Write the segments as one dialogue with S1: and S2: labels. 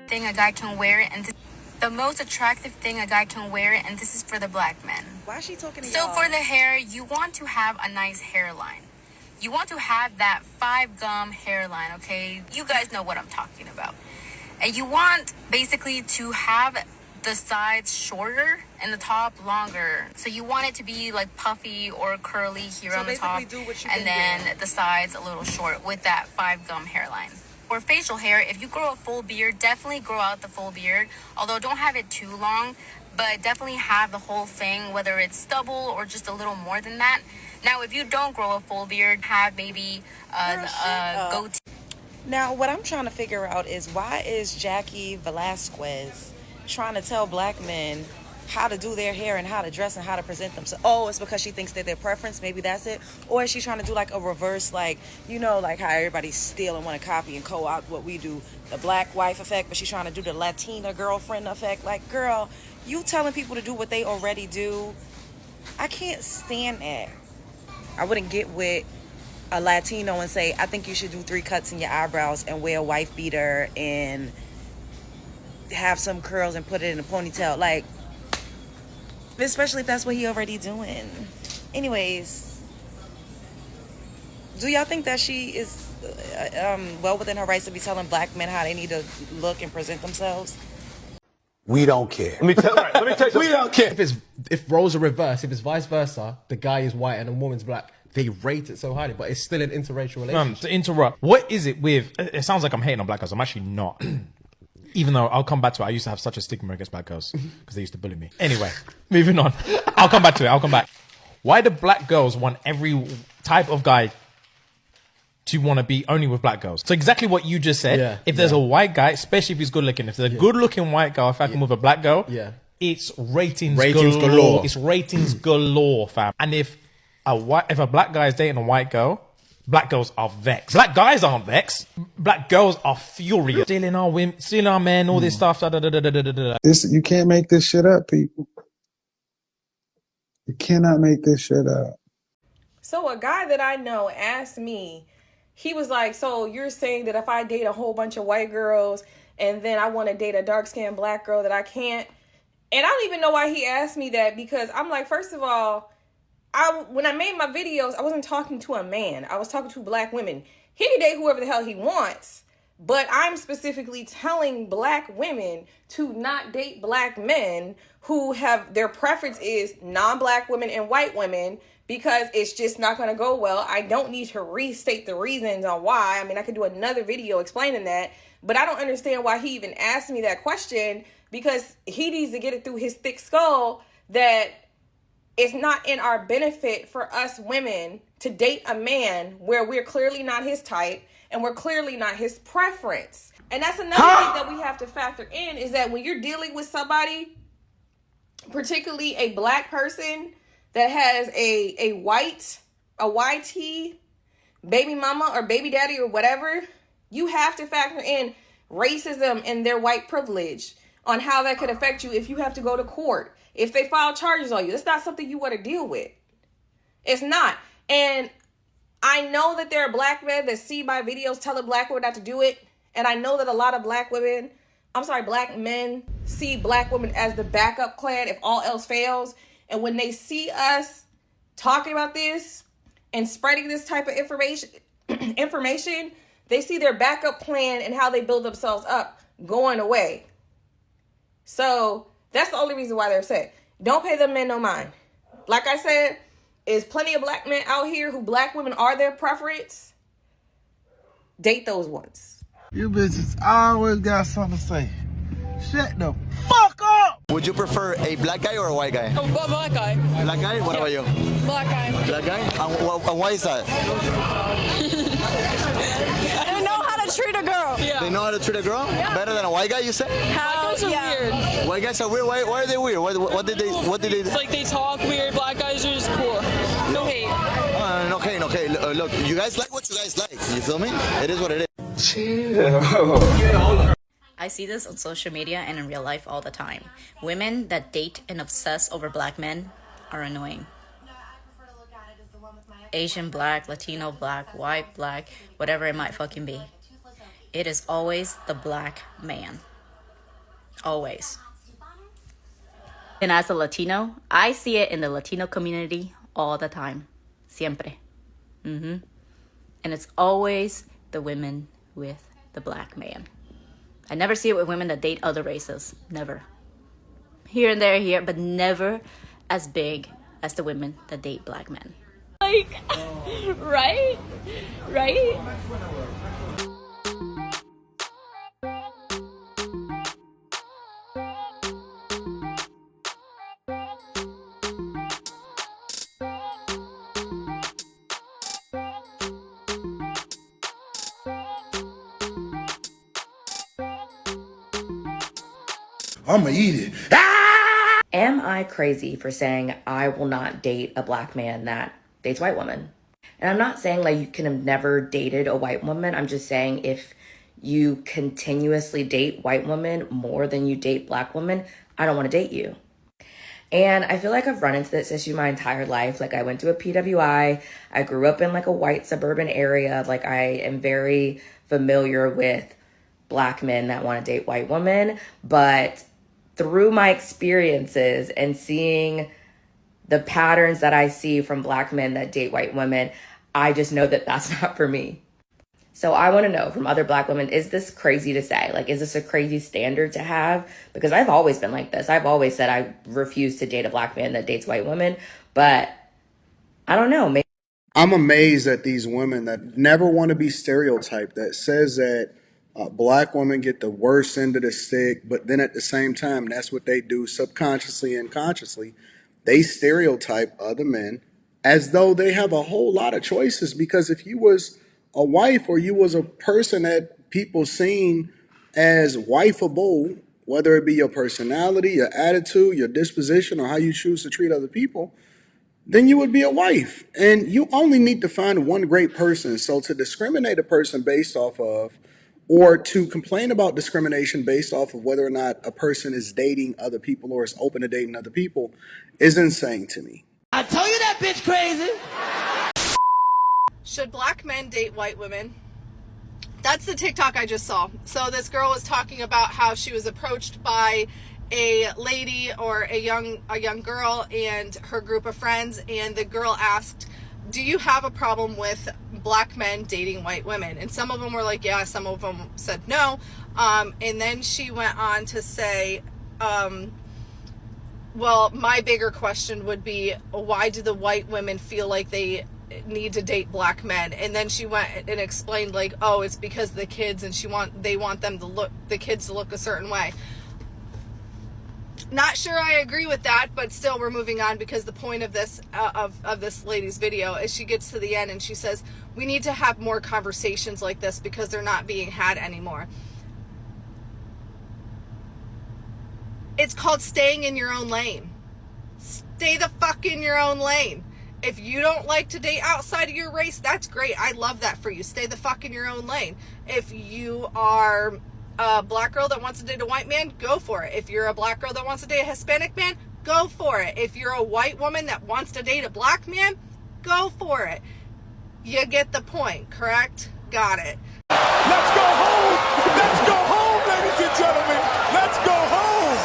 S1: thing a guy can wear, and the most attractive thing a guy can wear, and this is for the black men.
S2: Why is she talking to
S1: So
S2: y'all?
S1: for the hair, you want to have a nice hairline. You want to have that 5-gum hairline, okay? You guys know what I'm talking about. And you want basically to have the sides shorter and the top longer. So you want it to be like puffy or curly here on the top, and then the sides a little short with that 5-gum hairline. For facial hair, if you grow a full beard, definitely grow out the full beard. Although don't have it too long, but definitely have the whole thing, whether it's stubble or just a little more than that. Now, if you don't grow a full beard, have maybe a goatee.
S2: Now, what I'm trying to figure out is why is Jackie Velasquez trying to tell black men how to do their hair and how to dress and how to present themselves? Oh, it's because she thinks that their preference, maybe that's it? Or is she trying to do like a reverse, like, you know, like how everybody steal and want to copy and co-opt what we do, the black wife effect, but she's trying to do the Latina girlfriend effect? Like, girl, you telling people to do what they already do? I can't stand that. I wouldn't get with a Latino and say, I think you should do 3 cuts in your eyebrows and wear a wife beater and have some curls and put it in a ponytail. Like, especially if that's what he already doing. Anyways, do y'all think that she is well within her rights to be telling black men how they need to look and present themselves?
S3: We don't care.
S4: Let me tell you.
S3: We don't care.
S4: If roles are reversed, if it's vice versa, the guy is white and the woman's black, they rate it so highly, but it's still an interracial relationship.
S5: To interrupt, what is it with? It sounds like I'm hating on black girls. I'm actually not. Even though I'll come back to it, I used to have such a stigma against black girls because they used to bully me. Anyway, moving on. I'll come back to it. Why do black girls want every type of guy to want to be only with black girls? So exactly what you just said.
S4: Yeah,
S5: if there's a white guy, especially if he's good looking, if there's a good looking white guy, if I can with a black girl, it's ratings galore. It's ratings galore, fam. And if a black guy is dating a white girl, black girls are vexed. Black guys aren't vexed. Black girls are furious. Stealing our women, stealing our men, all this stuff.
S6: You can't make this shit up, people. You cannot make this shit up.
S7: So a guy that I know asked me, he was like, so you're saying that if I date a whole bunch of white girls and then I want to date a dark-skinned black girl that I can't? And I don't even know why he asked me that, because I'm like, first of all, when I made my videos, I wasn't talking to a man. I was talking to black women. He can date whoever the hell he wants, but I'm specifically telling black women to not date black men who have their preference is non-black women and white women, because it's just not going to go well. I don't need to restate the reasons on why. I mean, I could do another video explaining that, but I don't understand why he even asked me that question, because he needs to get it through his thick skull that it's not in our benefit for us women to date a man where we're clearly not his type and we're clearly not his preference. And that's another thing that we have to factor in, is that when you're dealing with somebody, particularly a black person that has a YT baby mama or baby daddy or whatever, you have to factor in racism and their white privilege on how that could affect you if you have to go to court, if they file charges on you. That's not something you want to deal with. It's not. And I know that there are black men that see my videos telling black women not to do it. And I know that a lot of black men see black women as the backup plan if all else fails. And when they see us talking about this and spreading this type of information, they see their backup plan and how they build themselves up going away. So that's the only reason why they're upset. Don't pay them men no mind. Like I said, there's plenty of black men out here who black women are their preference. Date those ones.
S6: You bitches always got something to say. Shut the fuck up!
S3: Would you prefer a black guy or a white guy?
S8: Black guy.
S3: Black guy? What about you?
S8: Black guy.
S3: Black guy? And why is that?
S8: I don't know how to treat a girl. Yeah.
S3: They know how to treat a girl? Yeah. Better than a white guy, you say?
S8: White guys are weird.
S3: White guys are weird? Why are they weird? What did they do?
S8: It's like they talk weird. Black guys are just cool. No hate.
S3: Okay. Look, you guys like what you guys like. You feel me? It is what it is.
S9: I see this on social media and in real life all the time. Women that date and obsess over black men are annoying. Asian black, Latino black, white black, whatever it might fucking be. It is always the black man. Always. And as a Latino, I see it in the Latino community all the time. Siempre. And it's always the women with the black man. I never see it with women that date other races. Never. Here and there, here, but never as big as the women that date black men.
S8: Like, right? Right?
S6: I'ma eat it.
S2: Am I crazy for saying I will not date a black man that dates white women? And I'm not saying like you can have never dated a white woman. I'm just saying if you continuously date white women more than you date black women, I don't want to date you. And I feel like I've run into this issue my entire life. Like I went to a PWI. I grew up in like a white suburban area. Like I am very familiar with black men that want to date white women. But through my experiences and seeing the patterns that I see from black men that date white women, I just know that that's not for me. So I want to know from other black women, is this crazy to say? Like, is this a crazy standard to have? Because I've always been like this. I've always said I refuse to date a black man that dates white women, but I don't know. Maybe
S10: I'm amazed at these women that never want to be stereotyped, that says that black women get the worst end of the stick, but then at the same time, that's what they do subconsciously and consciously. They stereotype other men as though they have a whole lot of choices, because if you was a wife or you was a person that people seen as wifeable, whether it be your personality, your attitude, your disposition, or how you choose to treat other people, then you would be a wife. And you only need to find one great person. So to discriminate a person based off of, or to complain about discrimination based off of whether or not a person is dating other people or is open to dating other people, is insane to me.
S6: I told you that bitch crazy.
S7: Should black men date white women? That's the TikTok I just saw. So this girl was talking about how she was approached by a lady or a young girl and her group of friends, and the girl asked, do you have a problem with black men dating white women? And some of them were like, yeah, some of them said no. And then she went on to say, well, my bigger question would be, why do the white women feel like they need to date black men? And then she went and explained like, oh, it's because the kids, and they want them to look, the kids to look a certain way. Not sure I agree with that, but still we're moving on, because the point of this of this lady's video is she gets to the end and she says, we need to have more conversations like this because they're not being had anymore. It's called staying in your own lane. Stay the fuck in your own lane. If you don't like to date outside of your race, that's great. I love that for you. Stay the fuck in your own lane. If you are a black girl that wants to date a white man, go for it. If you're a black girl that wants to date a Hispanic man, go for it. If you're a white woman that wants to date a black man, go for it. You get the point, correct? Got it.
S6: Let's go home. Let's go home, ladies and gentlemen. Let's go home.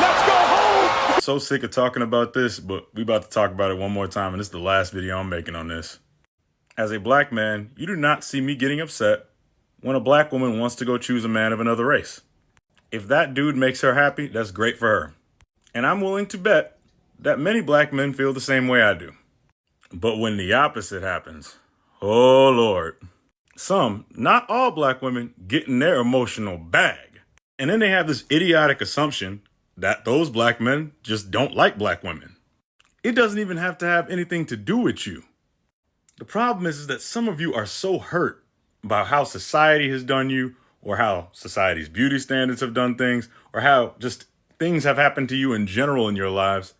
S6: Let's go home.
S11: So sick of talking about this, but we about to talk about it one more time, and this is the last video I'm making on this. As a black man, you do not see me getting upset when a black woman wants to go choose a man of another race. If that dude makes her happy, that's great for her. And I'm willing to bet that many black men feel the same way I do. But when the opposite happens, oh Lord. Some, not all black women, get in their emotional bag. And then they have this idiotic assumption that those black men just don't like black women. It doesn't even have to have anything to do with you. The problem is that some of you are so hurt about how society has done you, or how society's beauty standards have done things, or how just things have happened to you in general in your lives,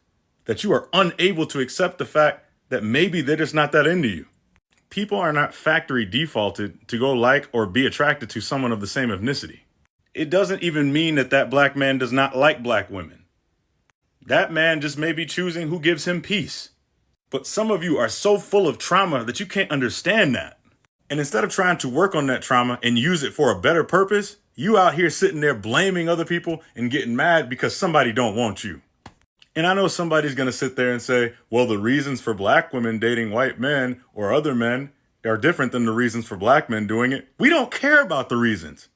S11: that you are unable to accept the fact that maybe they're just not that into you. People are not factory defaulted to go like or be attracted to someone of the same ethnicity. It doesn't even mean that that black man does not like black women. That man just may be choosing who gives him peace. But some of you are so full of trauma that you can't understand that. And instead of trying to work on that trauma and use it for a better purpose, You out here sitting there blaming other people and getting mad because somebody don't want you. And I know somebody's going to sit there and say, well, the reasons for black women dating white men or other men are different than the reasons for black men doing it. We don't care about the reasons.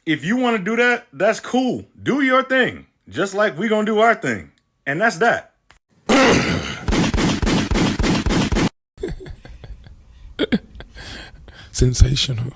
S11: If you want to do that, that's cool. Do your thing. Just like we going to do our thing. And that's that.
S6: Sensational.